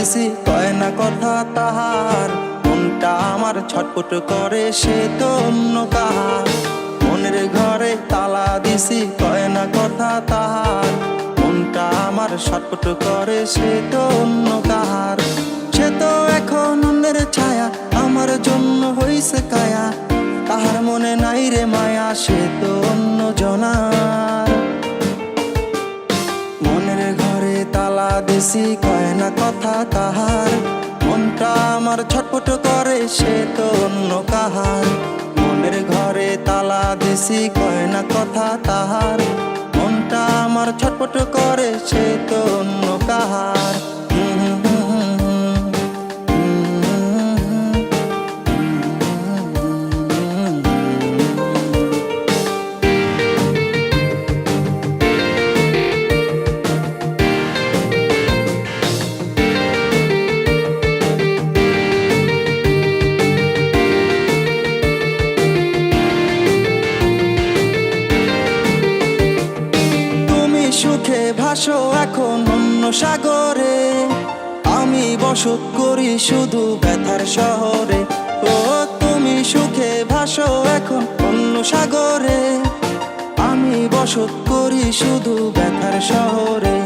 দিছি কয় না কথা তাহার, মনটা আমার ছটফট করে সে তো অন্য কাহার। মনের ঘরে তালা দিছি কয় না কথা তাহার, মনটা আমার ছটফট করে সে তো অন্য কাহার। সে তো এখন অন্যের ছায়া, আমার জন্য হইছে কায়া, তাহার মনে নাই রে মায়া, সে তো অন্য জনার। মনের ঘরে তালা দিছি কয় না কথা তাহার, মনটা আমার ছটফট করে সে তো অন্য কাহার। মনের ঘরে তালা দিছি কয় না কথা তাহার, মনটা আমার ছটফট করে সে তো অন্য কাহার। সুখে ভাসো এখন অন্য সাগরে, আমি বসত করি শুধু ব্যথার শহরে। ও তুমি সুখে ভাসো এখন অন্য সাগরে, আমি বসত করি শুধু ব্যথার শহরে।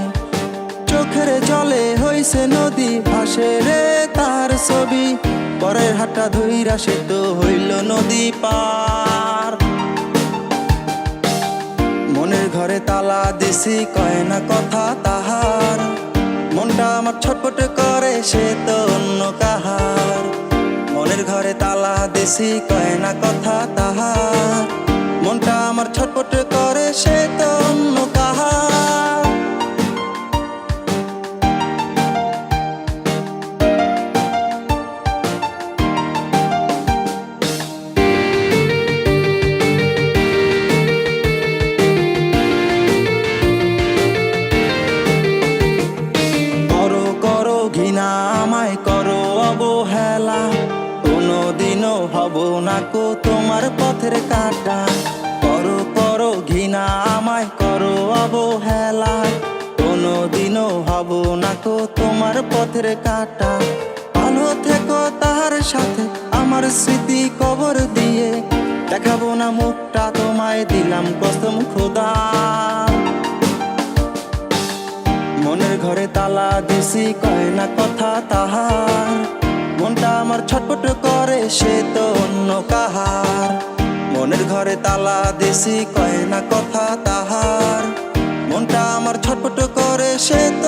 চোখের জলে হইছে নদী, ভাসে রে তার ছবি, পরের হাতটা ধইরা সে তো হইল নদী পার। মনের ঘরে তালা দিছি কয় না কথা তাহার, মনটা আমার ছটফট করে সে তো অন্য কাহার। মনের ঘরে তালা দিছি কয় না কথা তাহার, মনটা আমার ছটফট করে সে তো অন্য কাহার। ঘৃণা আমায় করো অবহেলা, কোনোদিনও হব না কো তোমার পথের কাঁটা। করো করো ঘৃণা আমায় করো অবহেলা, কোনোদিনও হব না কো তোমার পথের কাঁটা। ভালো থেকো তার সাথে আমার স্মৃতি কবর দিয়ে, দেখাবো না মুখটা তোমায় দিলাম কসম খোদা। মনের ঘরে তালা দিছি কয় না কথা তাহার, মনটা আমার ছটফট করে সে তো অন্য কাহার। মনের ঘরে তালা দিছি কয় না কথা তাহার, মনটা আমার ছটফট করে সে তো